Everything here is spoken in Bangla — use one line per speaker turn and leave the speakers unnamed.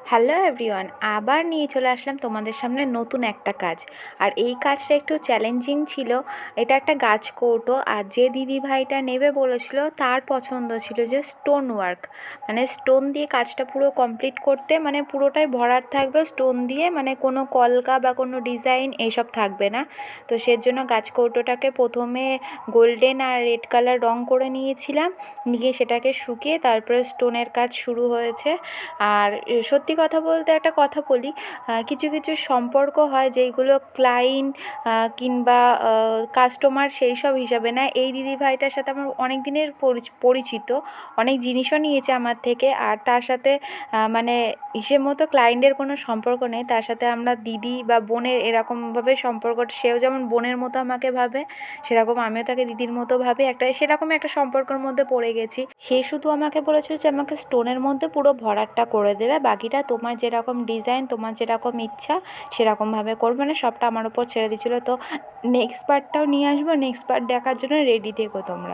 হ্যালো এভরিওয়ান, আবার নিয়ে চলে আসলাম তোমাদের সামনে নতুন একটা কাজ। আর এই কাজটা একটু চ্যালেঞ্জিং ছিল। এটা একটা গাছ কৌটো, আর যে দিদি ভাইটা নেবে বলেছিল তার পছন্দ ছিল যে স্টোন ওয়ার্ক, মানে স্টোন দিয়ে কাজটা পুরো কমপ্লিট করতে, মানে পুরোটাই ভরাট থাকবে স্টোন দিয়ে, মানে কোনো কলকা বা কোনো ডিজাইন এইসব থাকবে না। তো সেজন্য গাছ কৌটোটাকে প্রথমে গোল্ডেন আর রেড কালার রং করে নিয়েছিলাম, নিয়ে সেটাকে শুকিয়ে তারপরে স্টোনের কাজ শুরু হয়েছে। আর সত্যি কথা বলতে একটা কথা বলি, কিছু কিছু সম্পর্ক হয় যেইগুলো ক্লায়েন্ট কিংবা কাস্টমার সেই সব হিসাবে না। এই দিদিভাইটার সাথে আমার অনেক দিনের পরিচিত, অনেক জিনিসও নিয়েছে আমার থেকে। আর তার সাথে মানে হিসেব মতো ক্লায়েন্টের কোনো সম্পর্ক নেই, তার সাথে আমরা দিদি বা বোনের এরকমভাবে সম্পর্ক। সেও যেমন বোনের মতো আমাকে ভাবে, সেরকম আমিও তাকে দিদির মতো ভাবে। সেরকম একটা সম্পর্কের মধ্যে পড়ে গেছি। সে শুধু আমাকে বলেছিল যে আমাকে স্টোনের মধ্যে পুরো ভরাটটা করে দেবে, বাকিটা তোমার যেরকম ডিজাইন, তোমার যেরকম ইচ্ছা সেরকমভাবে করবে, মানে সবটা আমার উপর ছেড়ে দিয়েছিলো। তো নেক্সট পার্টটাও নিয়ে আসবো, নেক্সট পার্ট দেখার জন্য রেডি থেকো তোমরা।